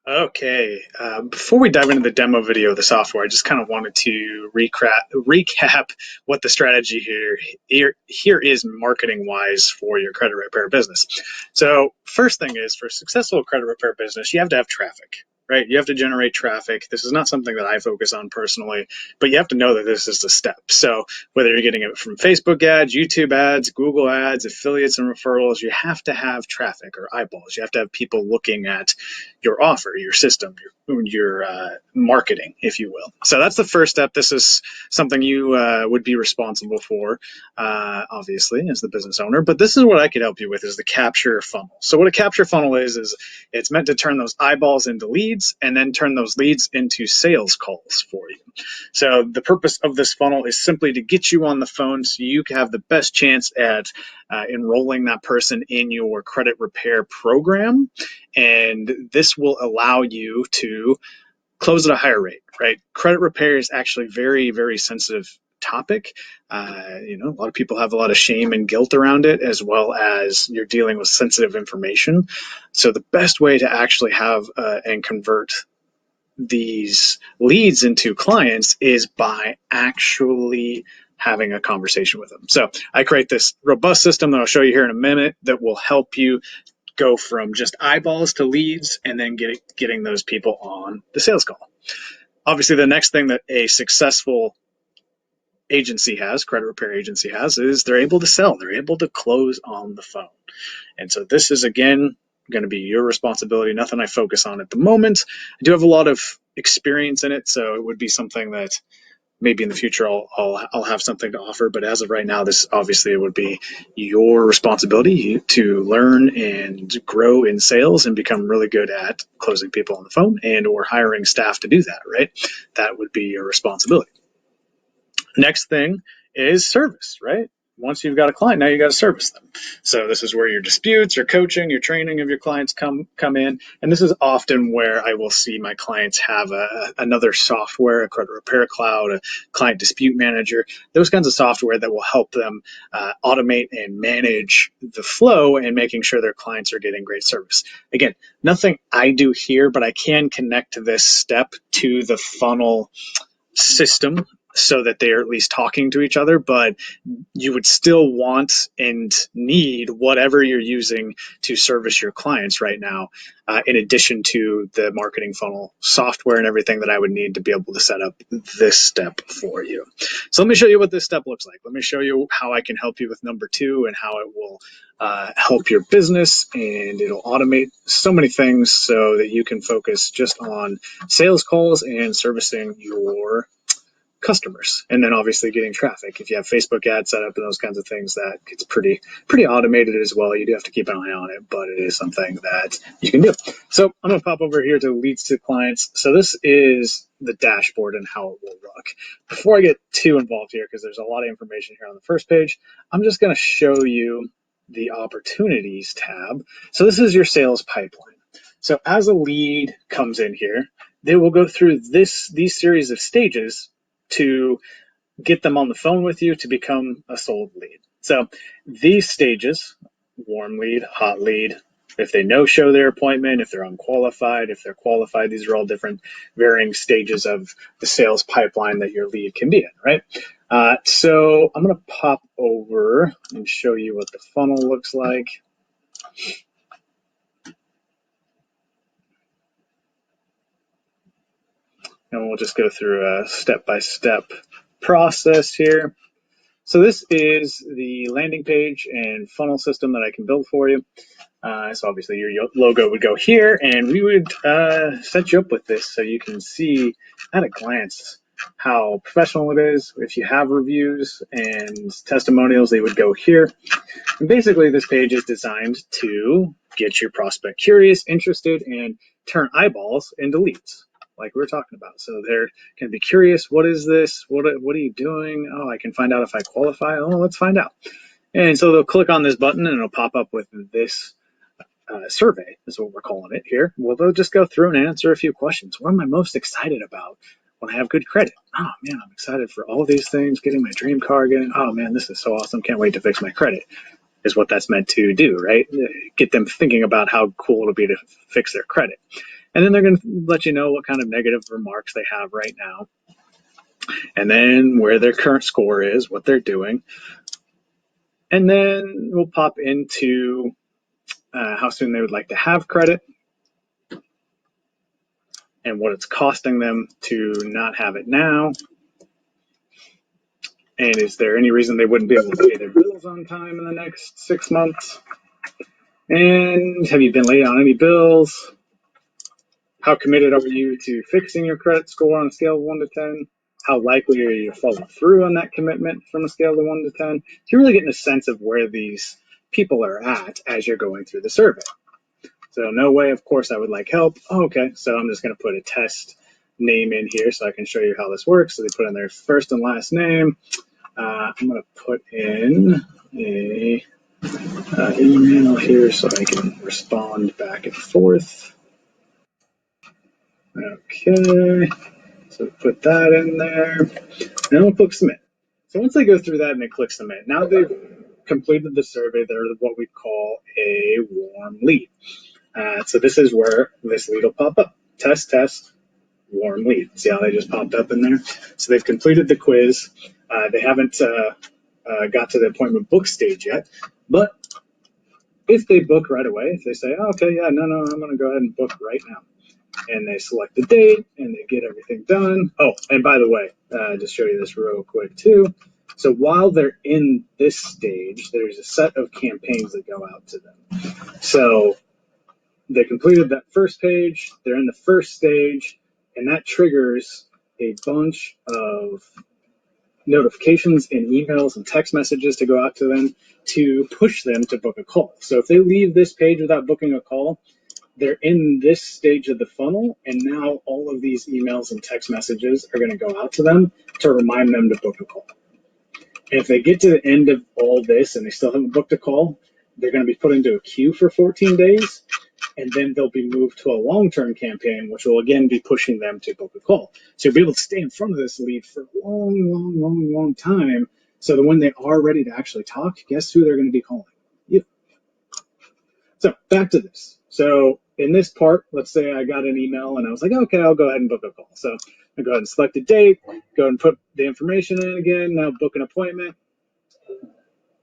Okay, before we dive into the demo video of the software, I just kind of wanted to recap what the strategy here is marketing wise for your credit repair business. So, first thing is for successful credit repair business, you have to have traffic, right? You have to generate traffic. This is not something that I focus on personally, but you have to know that this is the step. So, whether you're getting it from Facebook ads, YouTube ads, Google ads, affiliates, and referrals, you have to have traffic or eyeballs. You have to have people looking at your offer, your system, your marketing, if you will. So that's the first step. This is something you would be responsible for, obviously, as the business owner. But this is what I could help you with: is the capture funnel. So what a capture funnel is it's meant to turn those eyeballs into leads and then turn those leads into sales calls for you. So the purpose of this funnel is simply to get you on the phone so you can have the best chance at enrolling that person in your credit repair program. And this will allow you to close at a higher rate, right? Credit repair is actually very, very sensitive topic. A lot of people have a lot of shame and guilt around it, as well as you're dealing with sensitive information. So the best way to actually have and convert these leads into clients is by actually having a conversation with them. So I create this robust system that I'll show you here in a minute that will help you go from just eyeballs to leads and then getting those people on the sales call. Obviously, the next thing that a successful agency has, credit repair agency has, is they're able to sell. They're able to close on the phone. And so this is, again, going to be your responsibility, nothing I focus on at the moment. I do have a lot of experience in it, so it would be something that maybe in the future I'll have something to offer. But as of right now, this obviously would be your responsibility to learn and grow in sales and become really good at closing people on the phone and or hiring staff to do that, right? That would be your responsibility. Next thing is service, right? Once you've got a client, now you got to service them. So this is where your disputes, your coaching, your training of your clients come in. And this is often where I will see my clients have another software, a credit repair cloud, a client dispute manager, those kinds of software that will help them automate and manage the flow and making sure their clients are getting great service. Again, nothing I do here, but I can connect this step to the funnel system so that they're at least talking to each other, but you would still want and need whatever you're using to service your clients right now, in addition to the marketing funnel software and everything that I would need to be able to set up this step for you. So let me show you what this step looks like. Let me show you how I can help you with number two and how it will help your business, and it'll automate so many things so that you can focus just on sales calls and servicing your customers, and then obviously getting traffic. If you have Facebook ads set up and those kinds of things, that gets pretty automated as well. You do have to keep an eye on it, but it is something that you can do. So I'm going to pop over here to leads to clients. So this is the dashboard and how it will look. Before I get too involved here, because there's a lot of information here on the first page, I'm just going to show you the opportunities tab. So this is your sales pipeline. So as a lead comes in here, they will go through these series of stages to get them on the phone with you to become a sold lead. So these stages, warm lead, hot lead, if they no-show their appointment, if they're unqualified, if they're qualified, these are all different varying stages of the sales pipeline that your lead can be in, right? So I'm going to pop over and show you what the funnel looks like. And we'll just go through a step-by-step process here. So this is the landing page and funnel system that I can build for you. So obviously your logo would go here, and we would set you up with this so you can see at a glance how professional it is. If you have reviews and testimonials, they would go here. And basically this page is designed to get your prospect curious, interested, and turn eyeballs into leads, like we were talking about. So they're going to be curious. What is this? What are you doing? Oh, I can find out if I qualify. Oh, let's find out. And so they'll click on this button and it'll pop up with this survey, is what we're calling it here. Well, they'll just go through and answer a few questions. What am I most excited about when I have good credit? Oh man, I'm excited for all these things, getting my dream car, oh man, this is so awesome. Can't wait to fix my credit, is what that's meant to do, right? Get them thinking about how cool it'll be to fix their credit. And then they're going to let you know what kind of negative remarks they have right now, and then where their current score is, what they're doing. And then we'll pop into how soon they would like to have credit and what it's costing them to not have it now. And is there any reason they wouldn't be able to pay their bills on time in the next 6 months? And have you been late on any bills? How committed are you to fixing your credit score on a scale of 1 to 10? How likely are you to follow through on that commitment from a scale of 1 to 10? So you're really getting a sense of where these people are at as you're going through the survey. So no way, of course, I would like help. Oh, okay, so I'm just going to put a test name in here so I can show you how this works. So they put in their first and last name. I'm going to put in a email here so I can respond back and forth. Okay, so put that in there. Then we'll click submit. So once they go through that and they click submit, now they've completed the survey. They're what we call a warm lead. So this is where this lead will pop up. Test, test, warm lead. See how they just popped up in there? So they've completed the quiz. They haven't got to the appointment book stage yet, but if they book right away, if they say, oh, okay, yeah, no, I'm going to go ahead and book right now, and they select the date and they get everything done. Oh, and by the way, just show you this real quick too. So while they're in this stage, there's a set of campaigns that go out to them. So they completed that first page, they're in the first stage, and that triggers a bunch of notifications and emails and text messages to go out to them to push them to book a call. So if they leave this page without booking a call, they're in this stage of the funnel, and now all of these emails and text messages are going to go out to them to remind them to book a call. And if they get to the end of all this and they still haven't booked a call, they're going to be put into a queue for 14 days, and then they'll be moved to a long-term campaign, which will again be pushing them to book a call. So you'll be able to stay in front of this lead for a long time, so that when they are ready to actually talk, guess who they're going to be calling? You. So back to this. So in this part, let's say I got an email and I was like, okay, I'll go ahead and book a call. So I go ahead and select a date, go ahead and put the information in again, now book an appointment.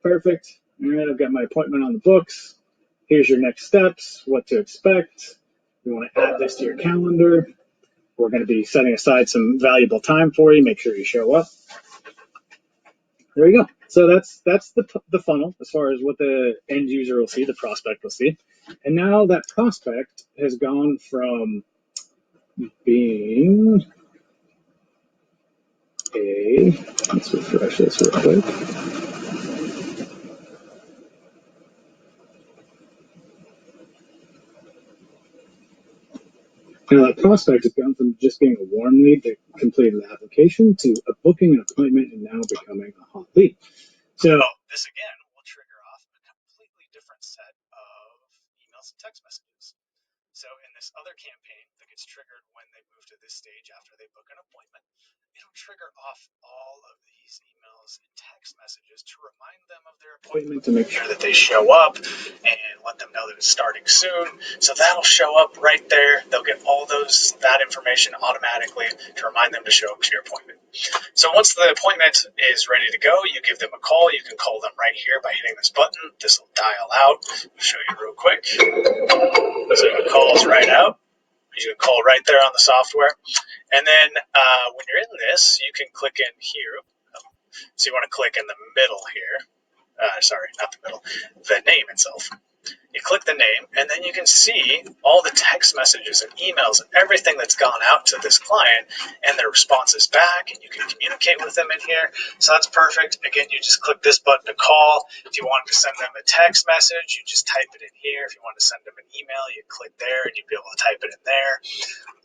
Perfect. All right, I've got my appointment on the books. Here's your next steps, what to expect. You want to add this to your calendar. We're going to be setting aside some valuable time for you. Make sure you show up. There you go. So that's the funnel as far as what the end user will see, the prospect will see. And now that prospect has gone from being let's refresh this real quick. That prospect has gone from just being a warm lead that completed the application to a booking an appointment and now becoming a hot lead. So this again will trigger off a completely different set of emails and text messages. So in this other campaign that gets triggered when they move to this stage after they book an appointment, it'll trigger off all of these emails and text messages to remind them of their appointment, to make sure that they show up and let them know that it's starting soon. So that'll show up right there. They'll get all that information automatically to remind them to show up to your appointment. So once the appointment is ready to go, you give them a call. You can call them right here by hitting this button. This will dial out. I'll show you real quick. So it calls right out. You can call right there on the software. And then when you're in this, you can click in here. So you want to click in the middle here. Sorry, not the middle. The name itself. You click the name, and then you can see all the text messages and emails and everything that's gone out to this client and their responses back, and you can communicate with them in here. So that's perfect. Again, you just click this button to call. If you wanted to send them a text message, you just type it in here. If you want to send them an email, you click there, and you'd be able to type it in there.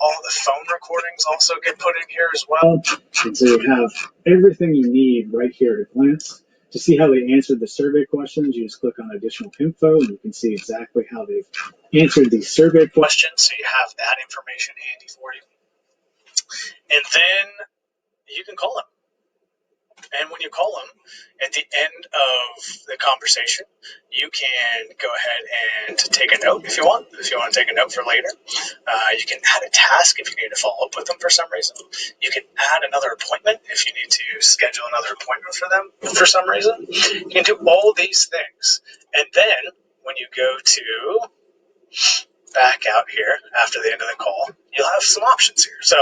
All the phone recordings also get put in here as well. And so you have everything you need right here at a glance. To see how they answered the survey questions, you just click on additional info and you can see exactly how they've answered these survey questions. So you have that information handy for you. And then you can call them. And when you call them at the end of the conversation, you can go ahead and take a note if you want. If you want to take a note for later, you can add a task if you need to follow up with them for some reason. You can add another appointment if you need to schedule another appointment for them for some reason. You can do all these things. And then when you go to back out here after the end of the call, you'll have some options here. So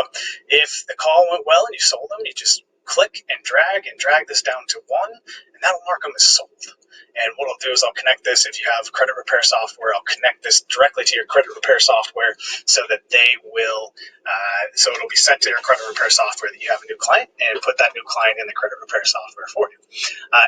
if the call went well and you sold them, you just click and drag this down to 1, and that'll mark them as sold. And what I'll do is I'll connect this, if you have credit repair software, I'll connect this directly to your credit repair software so that they will, so it'll be sent to your credit repair software that you have a new client, and put that new client in the credit repair software for you.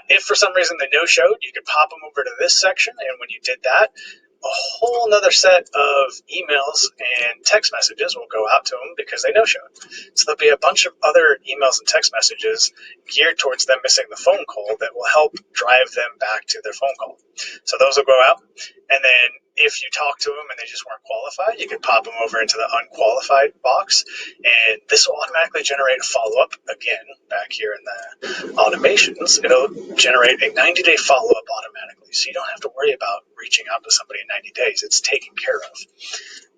If for some reason they no-showed, you could pop them over to this section, and when you did that, a whole nother set of emails and text messages will go out to them because they no-showed. So there'll be a bunch of other emails and text messages geared towards them missing the phone call that will help drive them back to their phone call. So those will go out. And then if you talk to them and they just weren't qualified, you can pop them over into the unqualified box, and this will automatically generate a follow-up again back here in the automations. It'll generate a 90-day follow-up automatically, so you don't have to worry about reaching out to somebody in 90 days. It's taken care of.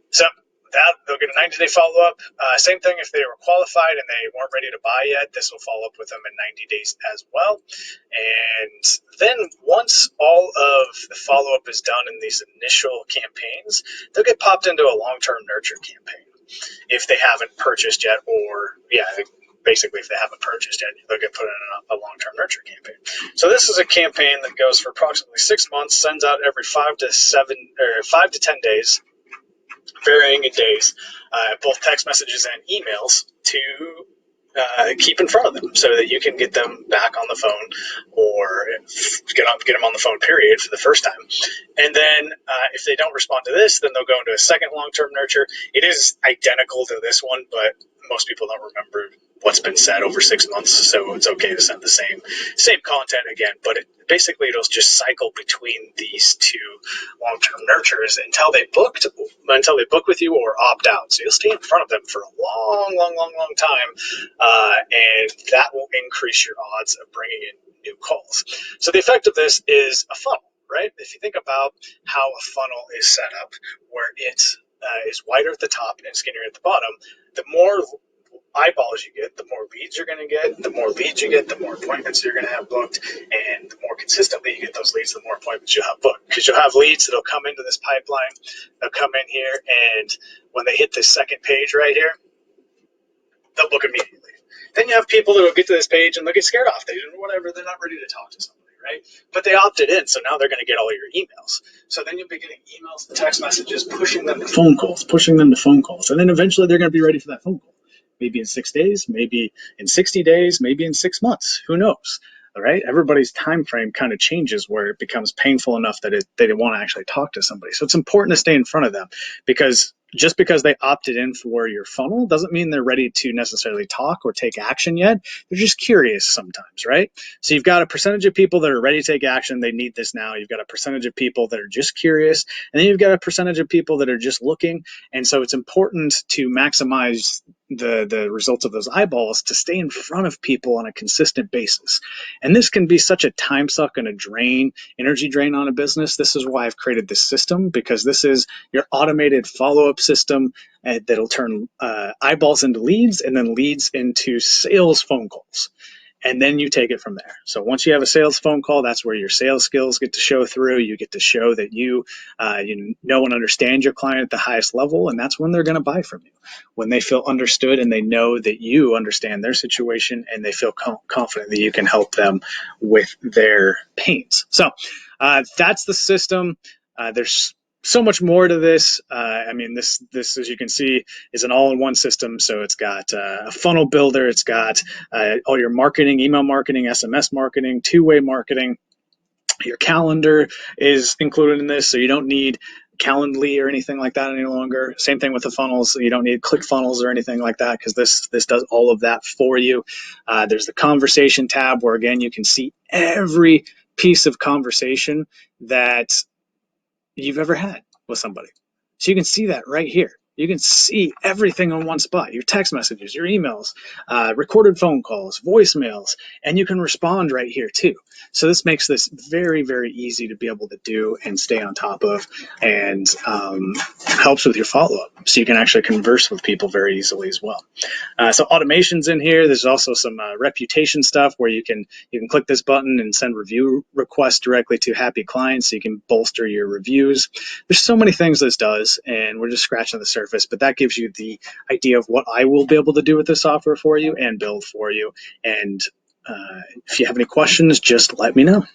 So that they'll get a 90-day follow-up. Same thing if they were qualified and they weren't ready to buy yet, this will follow up with them in 90 days as well. And then once all of the follow-up is done in these initial campaigns, they'll get popped into a long-term nurture campaign if they haven't purchased yet, or basically if they haven't purchased yet, they'll get put in a long-term nurture campaign. So this is a campaign that goes for approximately 6 months, sends out every 5 to 10 days, varying in days, both text messages and emails to keep in front of them so that you can get them back on the phone, or get them on the phone period for the first time. And then if they don't respond to this, then they'll go into a second long-term nurture. It is identical to this one, but most people don't remember what's been said over 6 months, so it's okay to send the same content again. But basically it'll just cycle between these two long-term nurtures until they book with you or opt out. So you'll stay in front of them for a long time, and that will increase your odds of bringing in new calls. So the effect of this is a funnel, right? If you think about how a funnel is set up, where it is wider at the top and skinnier at the bottom, the more eyeballs you get, the more leads you're going to get. The more leads you get, the more appointments you're going to have booked. And the more consistently you get those leads, the more appointments you'll have booked. Because you'll have leads that'll come into this pipeline. They'll come in here, and when they hit this second page right here, they'll book immediately. Then you have people that will get to this page and they'll get scared off. They're not ready to talk to somebody, right? But they opted in, so now they're going to get all your emails. So then you'll be getting emails and text messages pushing them to phone calls. And then eventually they're going to be ready for that phone call. Maybe in 6 days, maybe in 60 days, maybe in 6 months. Who knows? All right. Everybody's time frame kind of changes where it becomes painful enough that they want to actually talk to somebody. So it's important to stay in front of them, because just because they opted in for your funnel doesn't mean they're ready to necessarily talk or take action yet. They're just curious sometimes, right? So you've got a percentage of people that are ready to take action. They need this now. You've got a percentage of people that are just curious. And then you've got a percentage of people that are just looking. And so it's important to maximize the results of those eyeballs to stay in front of people on a consistent basis. And this can be such a time suck and energy drain on a business. This is why I've created this system, because this is your automated follow-up system that'll turn eyeballs into leads, and then leads into sales phone calls. And then you take it from there. So once you have a sales phone call, that's where your sales skills get to show through. You get to show that you know and understand your client at the highest level, and that's when they're going to buy from you. When they feel understood and they know that you understand their situation, and they feel confident that you can help them with their pains. So that's the system. There's so much more to this. This, as you can see, is an all-in-one system. So it's got a funnel builder. It's got all your marketing, email marketing, SMS marketing, two-way marketing. Your calendar is included in this, so you don't need Calendly or anything like that any longer. Same thing with the funnels. You don't need ClickFunnels or anything like that, because this does all of that for you. There's the conversation tab, where again you can see every piece of conversation that you've ever had with somebody. So you can see that right here. You can see everything on one spot: your text messages, your emails, recorded phone calls, voicemails, and you can respond right here too. So this makes this very, very easy to be able to do and stay on top of, and helps with your follow-up. So you can actually converse with people very easily as well. So automation's in here. There's also some reputation stuff where you can click this button and send review requests directly to happy clients, so you can bolster your reviews. There's so many things this does, and we're just scratching the surface, but that gives you the idea of what I will be able to do with this software for you and build for you. And if you have any questions, just let me know.